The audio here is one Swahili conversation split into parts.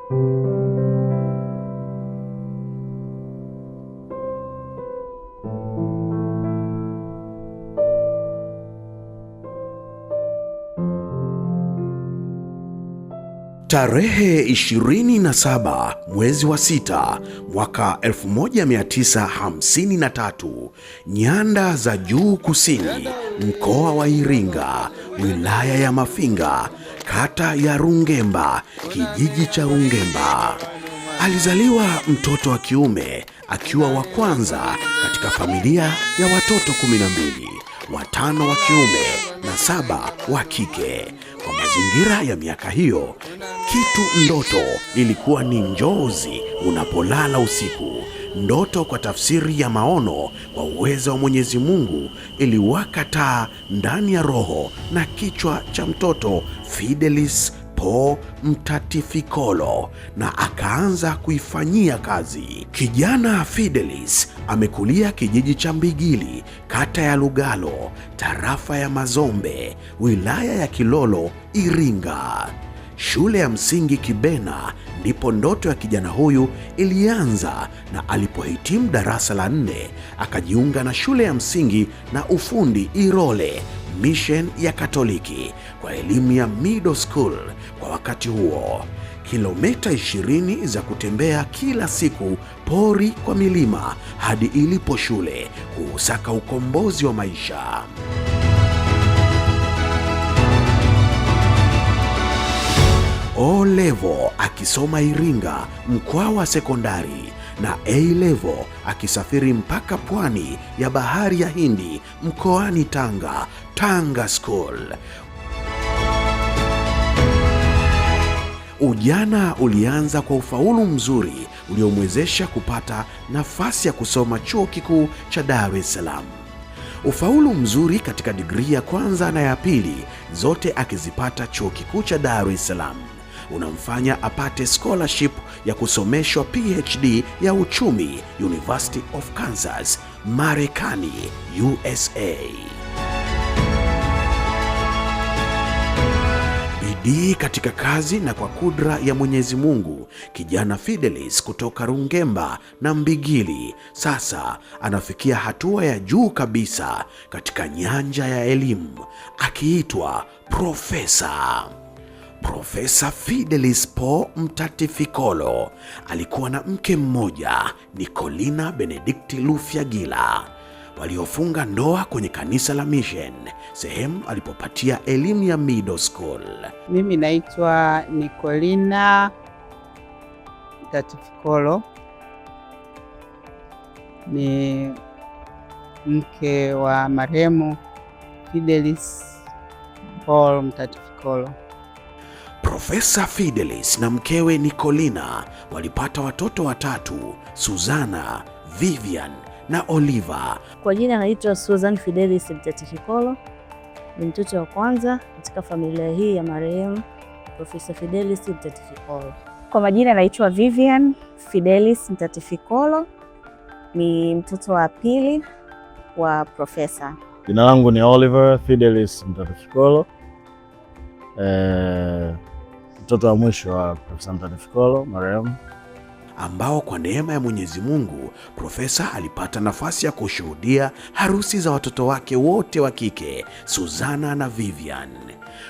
Tarehe 27 mwezi wa 6 mwaka 1953, Nyanda za Juu Kusini, mkoa wa Iringa, wilaya ya Mafinga, kata ya Rungemba, kijiji cha Rungemba. Alizaliwa mtoto wa kiume akiwa wa kwanza katika familia ya watoto 12, 5 wa kiume na 7 wa kike. Kwa mazingira ya miaka hiyo, kitu ndoto ilikuwa ni njozi unapolala usiku. Ndoto kwa tafsiri ya maono kwa uwezo wa Mwenyezi Mungu iliwaka taa ndani ya roho na kichwa cha mtoto Fidelis Po Mtatifikolo na akaanza kuifanyia kazi. Kijana Fidelis amekulia kijiji cha Mbigili, kata ya Lugalo, tarafa ya Mazombe, wilaya ya Kilolo, Iringa. Shule ya msingi Kibena ndipo ndoto ya kijana huyu ilianza, na alipohitimu darasa la 4 akajiunga na shule ya msingi na ufundi Irole Mission ya Katoliki kwa elimu ya middle school. Kwa wakati huo, kilomita 20 za kutembea kila siku pori kwa milima hadi ilipo shule kuusaka ukombozi wa maisha. O level akisoma Iringa Mkwawa sekondari na A level akisafiri mpaka pwani ya bahari ya Hindi mkoani Tanga, Tanga School. Ujana ulianza kwa ufaulu mzuri uliomwezesha kupata nafasi ya kusoma chuo kikuu cha Dar es Salaam. Ufaulu mzuri katika digrii ya kwanza na ya pili, zote akizipata chuo kikuu cha Dar es Salaam, unamfanya apate scholarship ya kusomeshwa PhD ya uchumi University of Kansas, Marekani, USA. Bidii katika kazi na kwa kudra ya Mwenyezi Mungu, kijana Fidelis kutoka Rungemba na Mbigili sasa anafikia hatua ya juu kabisa katika nyanja ya elimu, akiitwa profesa. Profesa Fidelis Po Mtatifikolo alikuwa na mke mmoja, Nicolina Benedicti Lufyagila, waliofunga ndoa kwenye kanisa la Mission, sehemu alipopatia elimu ya middle school. Mimi naitwa Nicolina Mtatifikolo, ni mke wa marehemu Fidelis Paul Mtatifikolo. Profesa Fidelis na mkewe Nicolina walipata watoto 3, Suzana, Vivian na Oliver. Kwa jina naitwa Susan Fidelis Mtatifikolo, ni mtoto wa kwanza katika familia hii ya marehemu Profesa Fidelis Mtatifikolo. Kwa majina naitwa Vivian Fidelis Mtatifikolo, ni mtoto wa pili wa profesa. Jina langu ni Oliver Fidelis Mtatifikolo, mtoto wa mwisho wa Profesa Mtatifikolo marehemu, ambao kwa neema ya Mwenyezi Mungu profesa alipata nafasi ya kushuhudia harusi za watoto wake wote wa kike, Suzana na Vivian.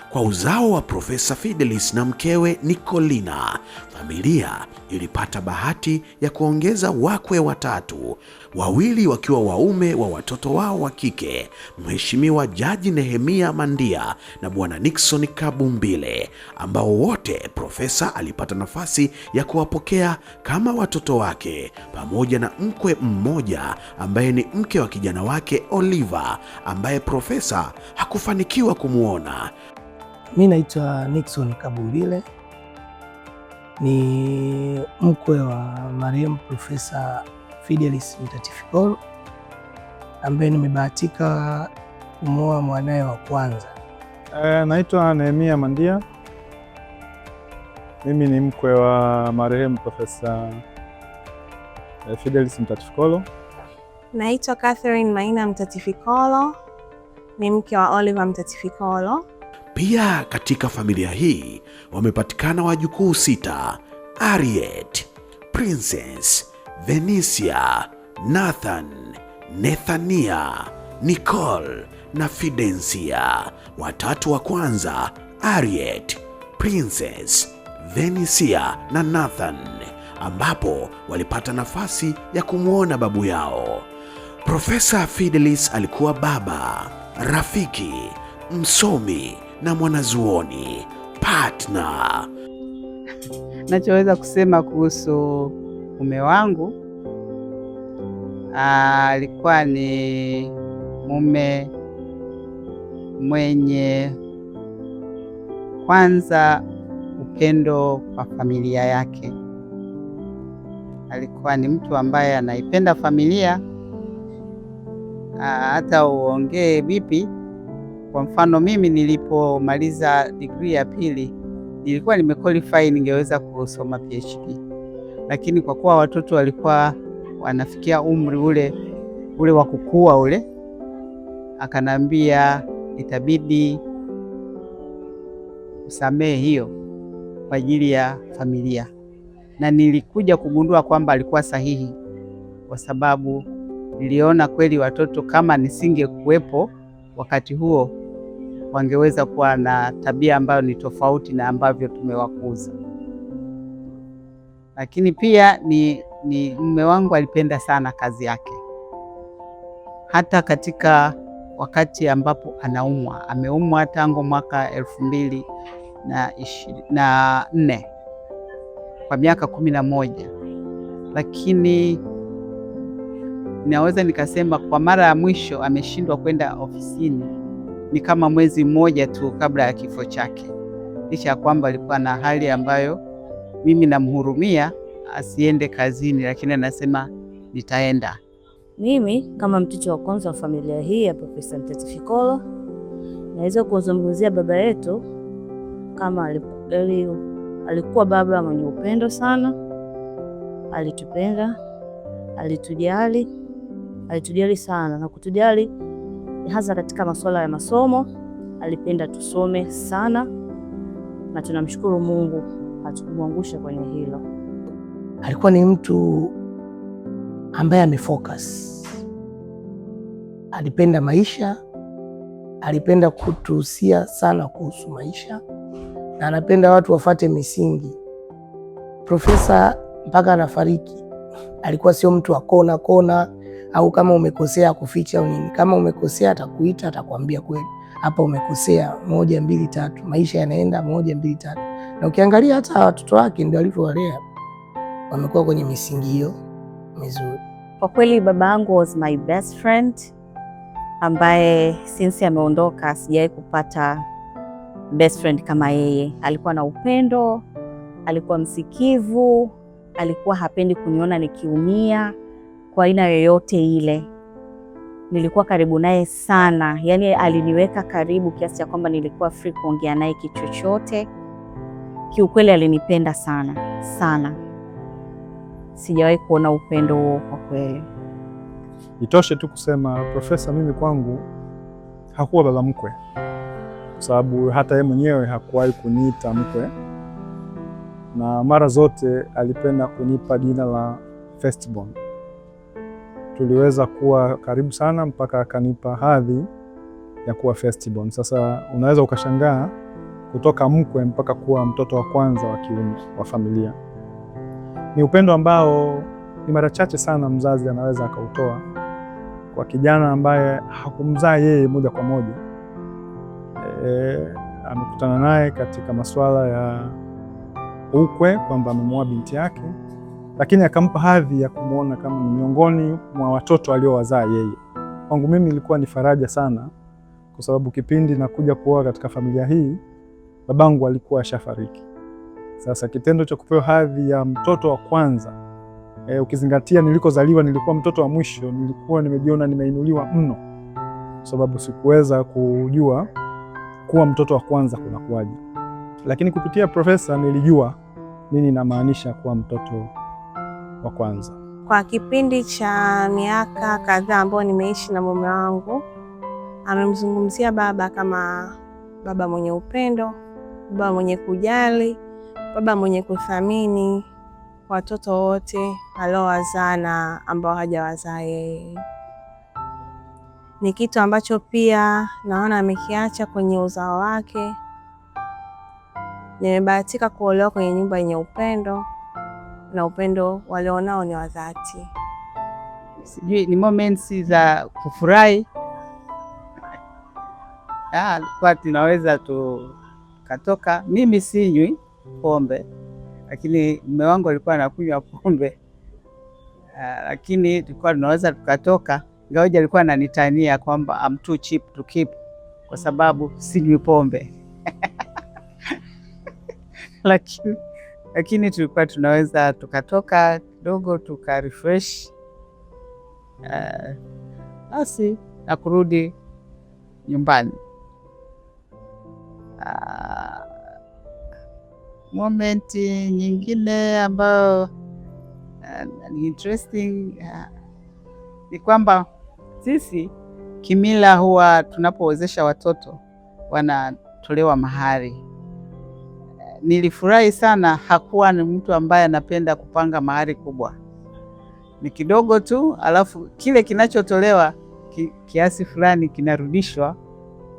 Kwa uzao wa Profesa Fidelis na mkewe Nicolina, familia ilipata bahati ya kuongeza wakwe 3, 2 wakiwa waume wa watoto wao wa kike, Mheshimiwa Jaji Nehemia Mandia na Bwana Nixon Kabumbile, ambao wote profesa alipata nafasi ya kuwapokea kama watoto wake, pamoja na mkwe mmoja ambaye ni mke wa kijana wake Oliver, ambaye profesa hakufanikiwa kumuona. Mimi naitwa Nixon Kabumbile, ni mkwe wa marehemu Profesa Fidelis Mtatifikolo, ambaye nimebahatika kumwoa mwanae wa kwanza. Naitwa Nehemia Mandia, mimi ni mkwe wa marehemu Profesa Fidelis Mtatifikolo. Naitwa Catherine Maina Mtatifikolo, ni mke wa Oliver Mtatifikolo. Pia katika familia hii wamepatikana wajukuu 6, Harriet, Princess, Venicia, Nathan, Nethania, Nicole na Fidencia. Watatu wa kwanza, Harriet, Princess, Venicia na Nathan, ambapo walipata nafasi ya kumwona babu yao. Profesa Fidelis alikuwa baba, rafiki, msomi na mwanazuoni, partner. Nachoweza kusema kuhusu mume wangu, alikuwa ni mume mwenye kwanza upendo kwa familia yake. Alikuwa ni mtu ambaye anaipenda familia, hata uongee vipi. Kwa mfano, mimi nilipomaliza degree ya pili nilikuwa nimequalify, ningeweza kusoma PhD, lakini kwa kuwa watoto walikuwa wanafikia umri ule wa kukua ule, akanambia itabidi usamehe hiyo kwa ajili ya familia, na nilikuja kugundua kwamba alikuwa sahihi, kwa sababu niliona kweli watoto kama nisingekuwepo wakati huo wangeweza kuwa na tabia ambayo ni tofauti na ambavyo tumewakuza. Lakini pia ni mume wangu alipenda sana kazi yake, hata katika wakati ambapo anaumwa. Ameumwa tangu mwaka 2024 kwa miaka 11, lakini naweza nikasema kwa mara ya mwisho ameshindwa kwenda ofisini ni kama mwezi mmoja tu kabla ya kifo chake, licha ya kwamba alikuwa na hali ambayo mimi namhurumia asiende kazini, lakini anasema nitaenda. Mimi kama mtoto wa kwanza wa familia hii ya Profesa Mtatifikolo, naweza kuzungumzia baba yetu kama alikuwa baba mwenye upendo sana. Alitupenda, alitujali sana, na kutujali hasa katika masuala ya masomo. Alipenda tusome sana, na tunamshukuru Mungu hatukumwangusha kwenye hilo. Alikuwa ni mtu ambaye amefocus. Alipenda maisha, alipenda kutuhusia sana kuhusu maisha, na anapenda watu wafate misingi. Profesa mpaka anafariki alikuwa sio mtu wa kona kona, au kama umekosea kuficha au nini. Kama umekosea atakuita, atakwambia kweli, hapa umekosea, 1 2 3. Maisha yanaenda 1 2 3. Na ukiangalia hata watoto wake ndio alivyowalea, wamekuwa kwenye misingi hiyo mizuri. Kwa kweli baba yangu was my best friend, ambaye since ameondoka sijawahi kupata best friend kama yeye. Alikuwa na upendo, alikuwa msikivu, alikuwa hapendi kuniona nikiumia kwa aina yoyote ile. Nilikuwa karibu naye sana, yani aliniweka karibu kiasi cha kwamba nilikuwa free kuongea naye kitu chochote. Kiukweli alinipenda sana sana, sijawahi kuona upendo huo kwa kweli. Itoshe tu kusema Profesa mimi kwangu hakuwa baba mkwe, kwa sababu hata yeye mwenyewe hakuwahi kuniita mkwe, na mara zote alipenda kunipa jina la firstborn. Tuliweza kuwa karibu sana mpaka akanipa hadhi ya kuwa firstborn. Sasa unaweza ukashangaa kutoka mkwe mpaka kuwa mtoto wa kwanza wa kiume wa familia. Ni upendo ambao ni mara chache sana mzazi anaweza akautoa kwa kijana ambaye hakumzaa yeye moja kwa moja. Amekutana naye katika masuala ya ukwe, kwamba amemwoa binti yake, lakini akampa hadhi ya kumuona kama ni miongoni mwa watoto aliowazaa yeye. Kwangu mimi ilikuwa ni faraja sana, kwa sababu kipindi nakuja kuoa katika familia hii babangu alikuwa ashafariki. Sasa kitendo cha kupewa hadhi ya mtoto wa kwanza, ukizingatia nilikozaliwa nilikuwa mtoto wa mwisho, nilikuwa nimejiona nimeinuliwa mno, kwa sababu sikuweza kujua kuwa mtoto wa kwanza kunakuwaje. Lakini kupitia Profesa nilijua nini inamaanisha kuwa mtoto wa kwanza. Kwa kipindi cha miaka kadhaa ambayo nimeishi na mume wangu, amemzungumzia baba kama baba mwenye upendo, baba mwenye kujali, baba mwenye kuthamini watoto wote aliowazaa na ambao hajawazaa yeye. Ni kitu ambacho pia naona amekiacha kwenye uzao wake. Nimebahatika kuolewa kwenye nyumba yenye upendo, na upendo walionao ni wa dhati. Sijui ni moments za kufurahi. Kwa tunaweza tukatoka. Mimi sinywi pombe, lakini mume wangu alikuwa anakunywa pombe. Lakini tulikuwa tunaweza tukatoka, ingawaje alikuwa ananitania kwamba I'm too cheap to keep kwa sababu sinywi pombe. Lakini tulikuwa tunaweza tukatoka kidogo tuka refresh basi na kurudi nyumbani. Moment nyingine ambayo ni interesting ni kwamba sisi kimila huwa tunapowezesha watoto wanatolewa mahari. Nilifurahi sana, hakuwa ni mtu ambaye anapenda kupanga mahari kubwa, ni kidogo tu, alafu kile kinachotolewa kiasi fulani kinarudishwa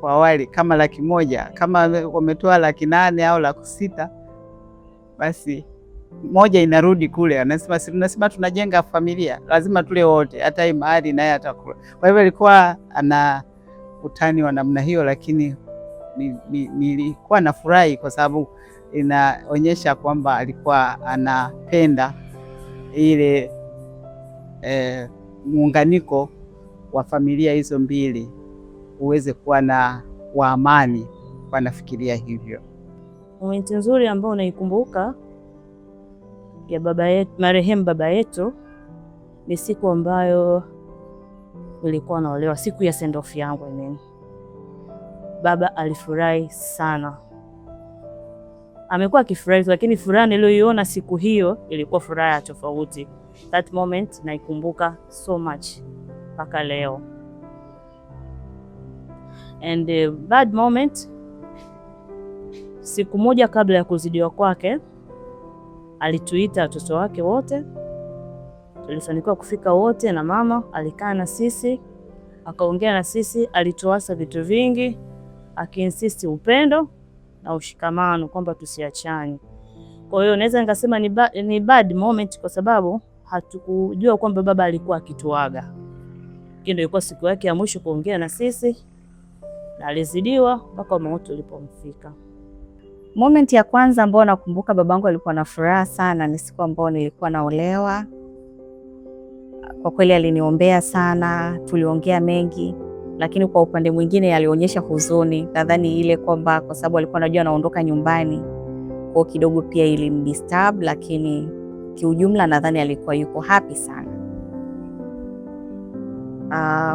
kwa wale, kama 100,000 kama wametoa 800,000 au 600,000, basi moja inarudi kule. Anasema tunajenga familia, lazima tule wote, hata hii mahari naye atakula. Kwa hivyo alikuwa ana utani wa namna hiyo, lakini nilikuwa nafurahi kwa sababu inaonyesha kwamba alikuwa anapenda ile muunganiko wa familia hizo mbili uweze kuwa na wa amani. Kwa nafikiria hivyo. Momenti nzuri ambayo unaikumbuka ya baba yetu, marehemu baba yetu, ni siku ambayo nilikuwa naolewa, siku ya send off yangu. Baba alifurahi sana, amekuwa akifurahi, lakini furaha niliyoiona siku hiyo ilikuwa furaha ya tofauti. That moment naikumbuka so much mpaka leo. And the bad moment, siku moja kabla ya kuzidiwa kwake, alituita watoto wake wote. Tulifanikiwa kufika wote, na mama alikaa na sisi, akaongea na sisi, alituasa vitu vingi, akiinsisti upendo na ushikamano, kwamba tusiachane. Kwa hiyo naweza nikasema ni bad moment kwa sababu hatukujua kwamba baba alikuwa akituaga. Ndio ilikuwa siku yake ya mwisho kuongea na sisi, na alizidiwa mpaka mauti ulipomfika. Moment ya kwanza ambayo nakumbuka babangu alikuwa na furaha sana ni siku ambayo nilikuwa naolewa. Kwa kweli aliniombea sana, tuliongea mengi, lakini kwa upande mwingine alionyesha huzuni. Nadhani ile kwamba kwa sababu alikuwa anajua anaondoka nyumbani, kwa kidogo pia ilimdisturb, lakini kiujumla nadhani alikuwa yuko happy sana.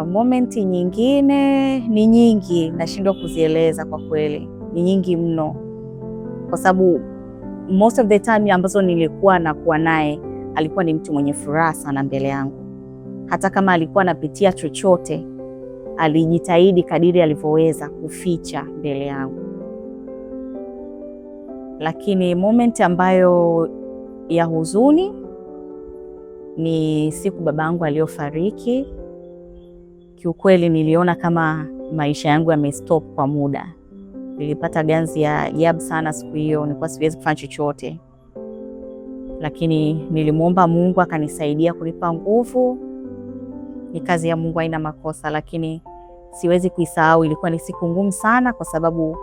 Moment nyingine ni nyingi, nashindwa kuzieleza kwa kweli. Ni nyingi mno, kwa sababu most of the time ambazo nilikuwa nakuwa naye alikuwa ni mtu mwenye furaha sana mbele yangu. Hata kama alikuwa anapitia chochote, alijitahidi kadiri alivyoweza kuficha mbele yangu. Lakini moment ambayo ya huzuni ni siku babangu aliyofariki. Kiukweli niliona kama maisha yangu yamestop kwa muda. Nilipata ganzi ya ajabu sana siku hiyo, nilikuwa siwezi kufanya chochote. Lakini nilimuomba Mungu akanisaidia kunipa nguvu. Ni kazi ya Mungu, haina makosa, lakini siwezi kuisahau. Ilikuwa ni siku ngumu sana kwa sababu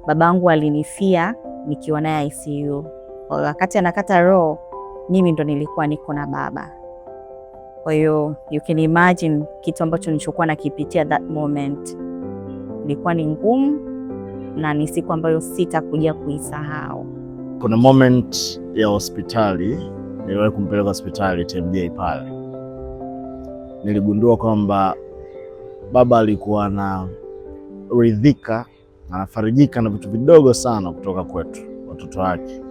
babangu alinifia nikiwa naye ICU. Wakati anakata roho, mimi ndo nilikuwa niko na baba. Kwa hiyo you can imagine kitu ambacho nilichokuwa nakipitia that moment. Ilikuwa ni ngumu na ni siku ambayo sitakuja kuisahau. Kuna moment ya hospitali, niliwahi kumpeleka hospitali TMJ pale. Niligundua kwamba baba alikuwa anaridhika, anafarijika na vitu vidogo sana kutoka kwetu watoto wake.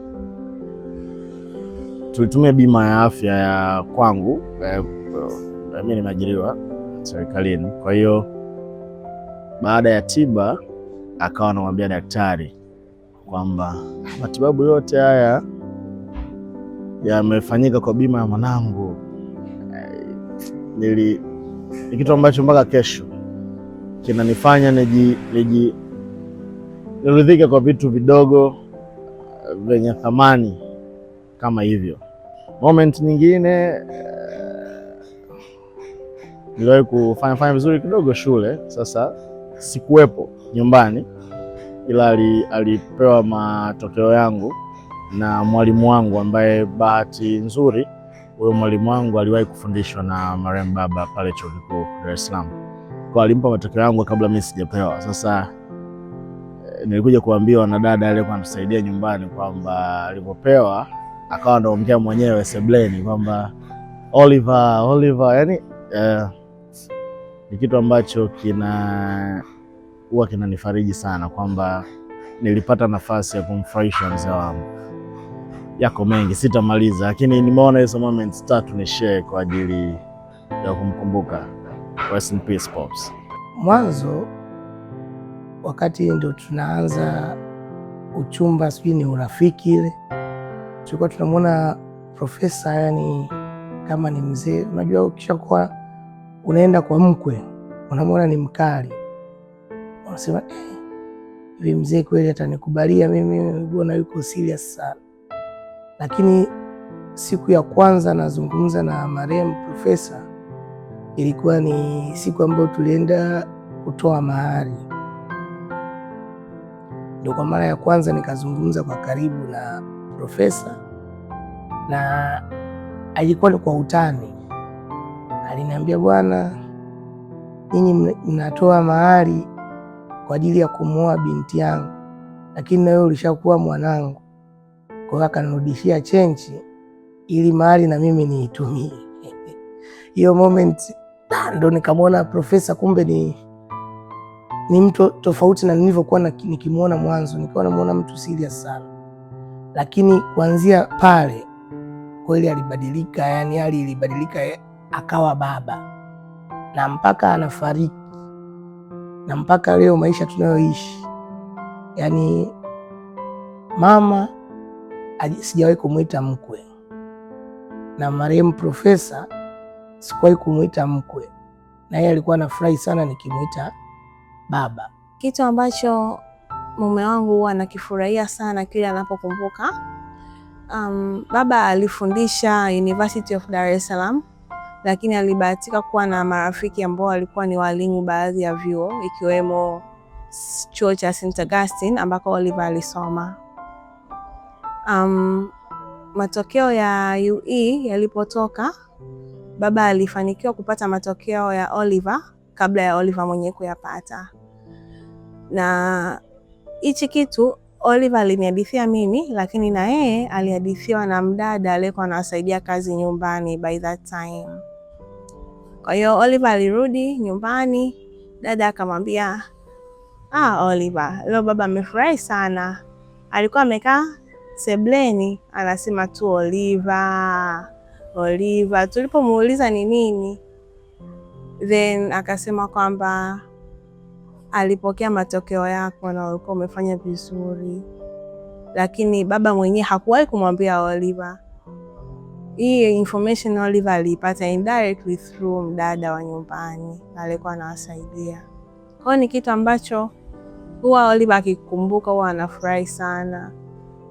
Tulitumia bima ya afya ya kwangu, mimi nimeajiriwa serikalini. Kwa hiyo baada ya tiba akawa anamwambia daktari kwamba matibabu yote haya yamefanyika kwa bima ya mwanangu, ni kitu ambacho mpaka kesho kinanifanya niridhike kwa vitu vidogo vyenye thamani kama hivyo. Moment nyingine, niliwahi kufanya vizuri kidogo shule. Sasa sikuwepo nyumbani, ila alipewa matokeo yangu na mwalimu wangu, ambaye bahati nzuri huyo mwalimu wangu aliwahi kufundishwa na marehemu baba pale Chuo Kikuu Dar es Salaam. Kwa alimpa matokeo yangu kabla mimi sijapewa. Sasa nilikuja kuambiwa na dada aliyekuwa anatusaidia nyumbani kwamba alipopewa akawa anaongea mwenyewe sebleni kwamba Oliver, yani ni kitu ambacho huwa kinanifariji sana kwamba nilipata nafasi ya kumfurahisha mzee wangu. Yako mengi sitamaliza, lakini nimeona hizo moments 3 ni share kwa ajili ya kumkumbuka. Rest in peace Pops. Mwanzo wakati ndo tunaanza uchumba, sijui ni urafiki ile, tulikuwa tunamwona profesa yani kama ni mzee. Unajua ukishakuwa unaenda kwa mkwe unamwona ni mkali, unasema hivi mzee kweli atanikubalia mimi, bwana yuko serious sana. Lakini siku ya kwanza nazungumza na marehemu profesa, ilikuwa ni siku ambayo tulienda kutoa mahari. Ndio kwa mara ya kwanza nikazungumza kwa karibu na profesa, na alikuwa ni kwa utani. Aliniambia, bwana, nyinyi mnatoa mahari kwa ajili ya kumuoa binti yangu, lakini na wewe ulishakuwa mwanangu. Kwa hiyo akanirudishia chenji ili mahari na mimi niitumie. Hiyo moment ndo nikamwona profesa kumbe ni mtu tofauti na nilivyokuwa nikimwona mwanzo. Nikawa namuona mtu serious sana, lakini kuanzia pale kweli alibadilika, yani hali ilibadilika, akawa baba, na mpaka anafariki, na mpaka leo maisha tunayoishi, yani mama sijawahi kumwita mkwe, na marehemu profesa sikuwahi kumwita mkwe, na yeye alikuwa anafurahi sana nikimwita baba. Kitu ambacho mume wangu huwa anakifurahia sana kile anapokumbuka, baba alifundisha University of Dar es Salaam, lakini alibahatika kuwa na marafiki ambao walikuwa ni walimu baadhi ya vyuo, ikiwemo chuo cha St. Augustine ambako Oliver alisoma. Matokeo ya UE yalipotoka, baba alifanikiwa kupata matokeo ya Oliver kabla ya Oliver mwenyewe kuyapata. Na hichi kitu Oliver alinihadithia mimi, lakini na yeye alihadithiwa na mdada aliyekuwa anawasaidia kazi nyumbani by that time. Kwa hiyo Oliver alirudi nyumbani, dada akamwambia, Oliver, leo baba amefurahi sana. Alikuwa amekaa sebleni anasema tu Oliver. Tulipomuuliza ni nini, then akasema kwamba alipokea matokeo yako na ulikuwa umefanya vizuri, lakini baba mwenyewe hakuwahi kumwambia Oliver. Hii information Oliver aliipata indirectly through mdada wa nyumbani alikuwa anawasaidia. Kwa hiyo ni kitu ambacho huwa Oliver akikumbuka huwa anafurahi sana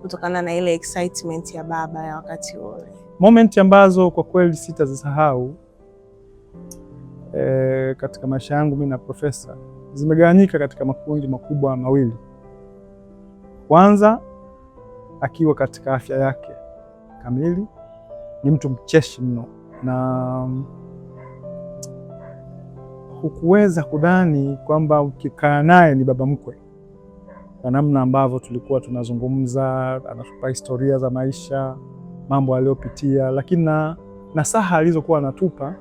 kutokana na ile excitement ya baba ya wakati ule. Moment ambazo kwa kweli sitazisahau katika maisha yangu mimi na profesa zimegawanyika katika makundi makubwa mawili. Kwanza, akiwa katika afya yake kamili, ni mtu mcheshi mno, na hukuweza kudhani kwamba ukikaa naye ni baba mkwe, kwa namna ambavyo tulikuwa tunazungumza, anatupa historia za maisha, mambo aliyopitia, lakini na nasaha alizokuwa anatupa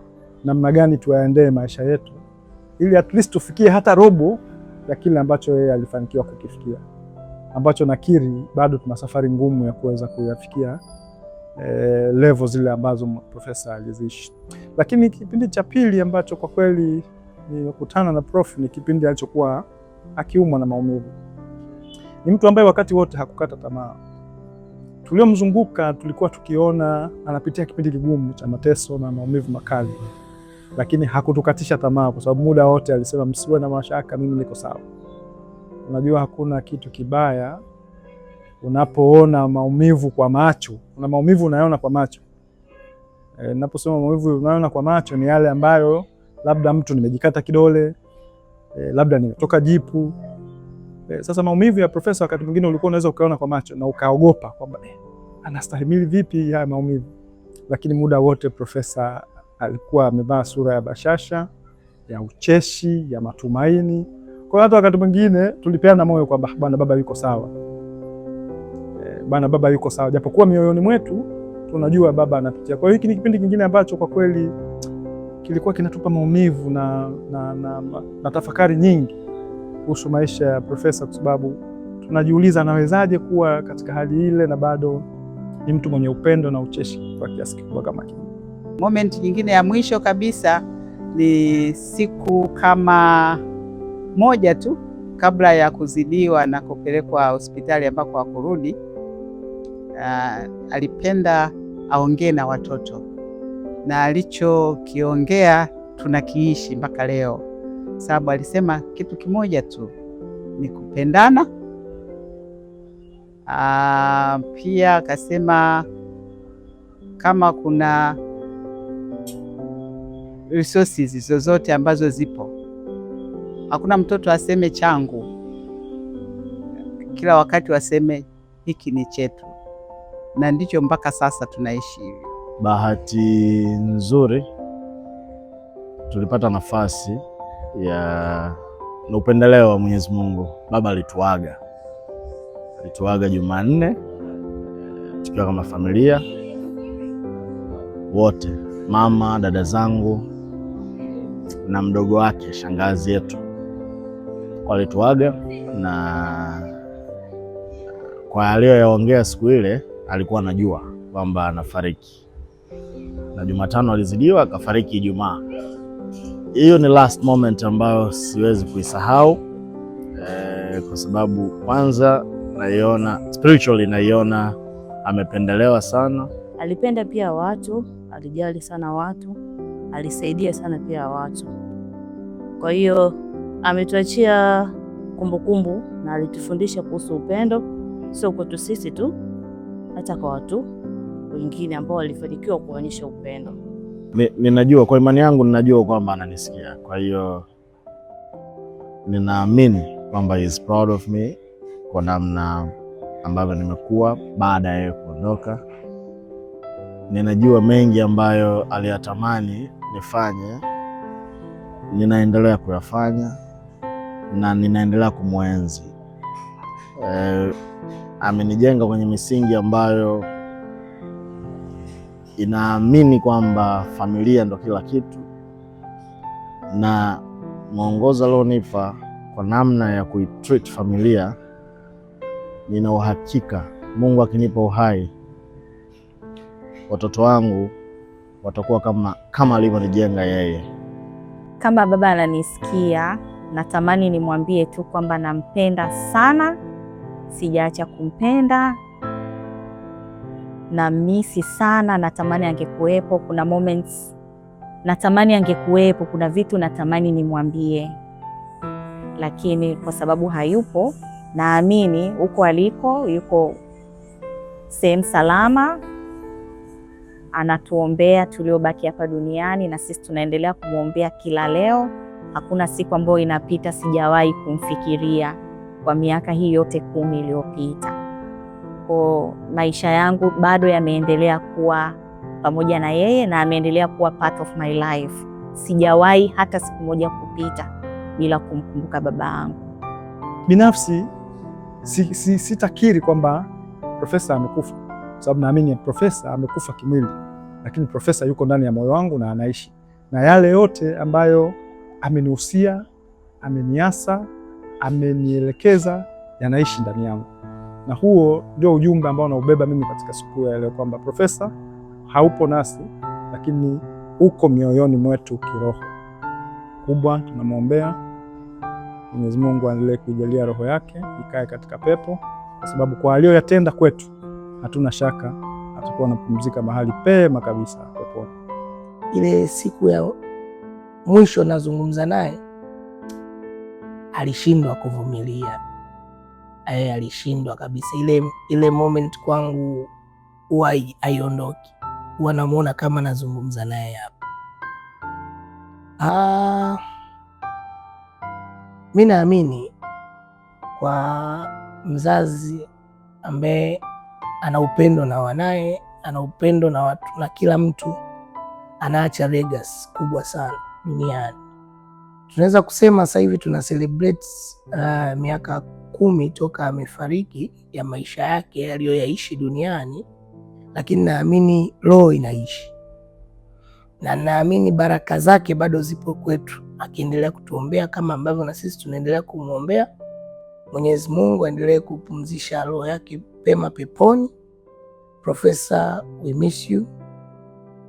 namna gani tuyaendee maisha yetu ili at least tufikie hata robo ya kile ambacho yeye alifanikiwa kukifikia, ambacho nakiri bado tuna safari ngumu ya kuweza kuyafikia level zile ambazo profesa aliziishi. Lakini kipindi cha pili ambacho kwa kweli nilikutana na prof ni kipindi alichokuwa akiumwa na maumivu. Ni mtu ambaye wakati wote hakukata tamaa. tuliomzunguka tulikuwa tukiona anapitia kipindi kigumu cha mateso na maumivu makali, lakini hakutukatisha tamaa, kwa sababu muda wote alisema msiwe na mashaka, mimi niko sawa. Unajua hakuna kitu kibaya unapoona maumivu kwa macho. Una maumivu unayoona kwa macho. Naposema maumivu unayoona kwa macho ni yale ambayo labda mtu nimejikata kidole, labda nimetoka jipu. Sasa maumivu ya profesa wakati mwingine ulikuwa unaweza ukaona kwa macho na ukaogopa kwamba anastahimili vipi haya maumivu. Lakini muda wote profesa alikuwa amevaa sura ya bashasha, ya ucheshi, ya matumaini. Kwa hiyo hata wakati mwingine tulipeana moyo kwamba bwana baba yuko sawa. Bwana baba yuko sawa, japokuwa mioyoni mwetu tunajua baba anapitia. Kwa hiyo hiki ni kipindi kingine ambacho kwa kweli kilikuwa kinatupa maumivu na tafakari nyingi kuhusu maisha ya profesa, kwa sababu tunajiuliza anawezaje kuwa katika hali ile na bado ni mtu mwenye upendo na ucheshi kwa kiasi kikubwa kama kile. Moment nyingine ya mwisho kabisa ni siku kama moja tu kabla ya kuzidiwa na kupelekwa hospitali ambako hakurudi. Alipenda aongee na watoto, na alichokiongea tunakiishi mpaka leo, sababu alisema kitu kimoja tu, ni kupendana. Pia akasema kama kuna resources zozote ambazo zipo, hakuna mtoto aseme changu, kila wakati waseme hiki ni chetu, na ndicho mpaka sasa tunaishi hivyo. Bahati nzuri tulipata nafasi na upendeleo wa Mwenyezi Mungu. Baba alituaga Jumanne tukiwa kama familia wote, mama, dada zangu na mdogo wake, shangazi yetu, walituaga. Na kwa aliyoyaongea siku ile alikuwa anajua kwamba anafariki, na Jumatano alizidiwa akafariki Ijumaa. Hiyo ni last moment ambayo siwezi kuisahau, kwa sababu kwanza naiona spiritually, naiona amependelewa sana. Alipenda pia watu, alijali sana watu, alisaidia sana pia watu. Kwa hiyo ametuachia kumbukumbu na alitufundisha kuhusu upendo, sio kwetu sisi tu, hata kwa watu wengine ambao walifanikiwa kuonyesha upendo. Ninajua kwa imani yangu, ninajua kwamba ananisikia. Kwa hiyo ninaamini kwamba he is proud of me kwa namna ambavyo nimekuwa baada ya kuondoka. Ninajua mengi ambayo aliyatamani nifanye, ninaendelea kuyafanya na ninaendelea kumwenzi. Amenijenga kwenye misingi ambayo inaamini kwamba familia ndo kila kitu, na mwongozo alionipa kwa namna ya kuitreat familia, nina uhakika Mungu akinipa uhai, watoto wangu watakuwa kama alivyonijenga yeye. Kama baba ananisikia, natamani nimwambie tu kwamba nampenda sana, sijaacha kumpenda, na misi sana, natamani angekuwepo. Kuna moments natamani angekuwepo, kuna vitu natamani nimwambie, lakini kwa sababu hayupo, naamini huko aliko yuko sehemu salama, anatuombea tuliobaki hapa duniani, na sisi tunaendelea kumwombea kila leo. Hakuna siku ambayo inapita sijawahi kumfikiria kwa miaka hii yote 10 iliyopita. Kwa maisha yangu bado yameendelea kuwa pamoja na yeye, na ameendelea kuwa part of my life. Sijawahi hata siku moja kupita bila kumkumbuka baba yangu. Binafsi sitakiri kwamba profesa amekufa, sababu naamini profesa amekufa kimwili, lakini profesa yuko ndani ya moyo wangu na anaishi, na yale yote ambayo amenihusia, ameniasa, amenielekeza yanaishi ndani yangu. Na huo ndio ujumbe ambao naubeba mimi katika siku ya leo, kwamba profesa haupo nasi, lakini uko mioyoni mwetu kiroho. Kubwa tunamwombea Mwenyezi Mungu aendelee kuijalia roho yake ikae katika pepo, kwa sababu kwa aliyoyatenda kwetu hatuna shaka atakuwa anapumzika mahali pema kabisa peponi. Ile siku ya mwisho nazungumza naye, alishindwa kuvumilia. Alishindwa kabisa. Ile moment kwangu huwa haiondoki, huwa namuona kama nazungumza naye hapa. Mimi naamini kwa mzazi ambaye ana upendo na wanaye, ana upendo na watu na kila mtu, anaacha legacy kubwa sana duniani. Tunaweza kusema sasa hivi tuna celebrate miaka 10 toka amefariki ya maisha yake aliyoyaishi duniani, lakini naamini roho inaishi, na naamini baraka zake bado zipo kwetu, akiendelea kutuombea kama ambavyo na sisi tunaendelea kumwombea. Mwenyezi Mungu aendelee kupumzisha roho yake pema peponi. Professor, we miss you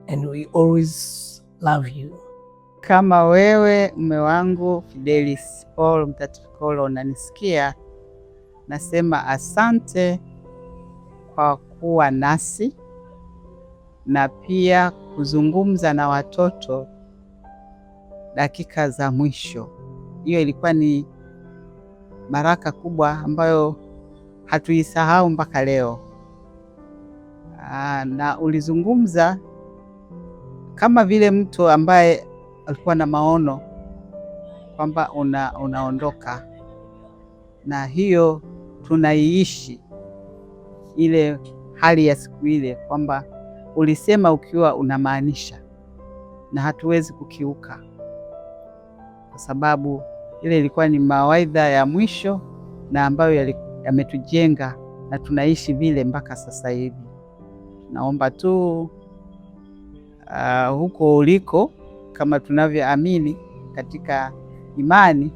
and we always love you. Kama wewe mume wangu Fidelis Paul Mtatifikolo unanisikia, nasema asante kwa kuwa nasi na pia kuzungumza na watoto dakika za mwisho. Hiyo ilikuwa ni baraka kubwa ambayo hatuisahau mpaka leo. Na ulizungumza kama vile mtu ambaye alikuwa na maono kwamba unaondoka, na hiyo tunaiishi ile hali ya siku ile, kwamba ulisema ukiwa unamaanisha, na hatuwezi kukiuka, kwa sababu ile ilikuwa ni mawaidha ya mwisho na ambayo yametujenga na tunaishi vile mpaka sasa hivi. Naomba tu huko uliko, kama tunavyoamini katika imani,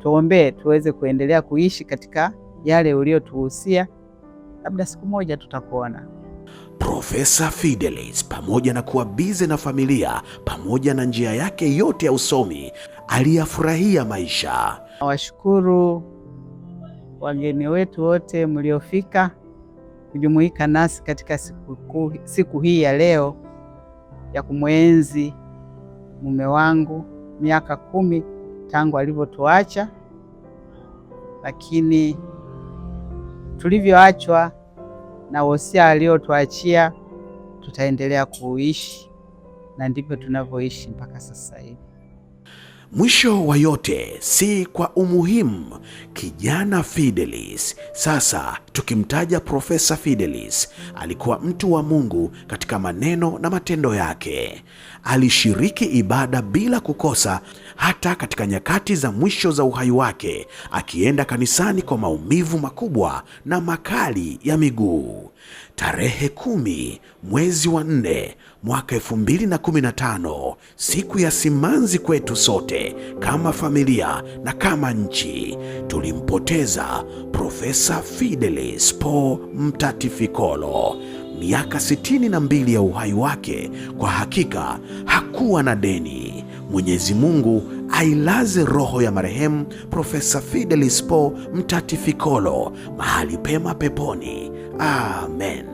tuombee tuweze kuendelea kuishi katika yale uliotuhusia. Labda siku moja tutakuona. Profesa Fidelis, pamoja na kuwa bize na familia pamoja na njia yake yote ya usomi, aliyafurahia maisha. Washukuru wageni wetu wote mliofika kujumuika nasi katika siku hii ya leo ya kumwenzi mume wangu, miaka 10 tangu alivyotuacha, lakini tulivyoachwa na wosia aliotuachia tutaendelea kuishi, na ndivyo tunavyoishi mpaka sasa hivi. Mwisho wa yote, si kwa umuhimu, kijana Fidelis. Sasa tukimtaja Profesa Fidelis, alikuwa mtu wa Mungu katika maneno na matendo yake. Alishiriki ibada bila kukosa, hata katika nyakati za mwisho za uhai wake, akienda kanisani kwa maumivu makubwa na makali ya miguu. Tarehe 10 mwezi wa 4 mwaka 2015, siku ya simanzi kwetu sote kama familia na kama nchi, tulimpoteza Profesa Fidelis Paul Mtatifikolo. Miaka 62 ya uhai wake, kwa hakika hakuwa na deni. Mwenyezi Mungu ailaze roho ya marehemu Profesa Fidelis Paul Mtatifikolo mahali pema peponi. Amen.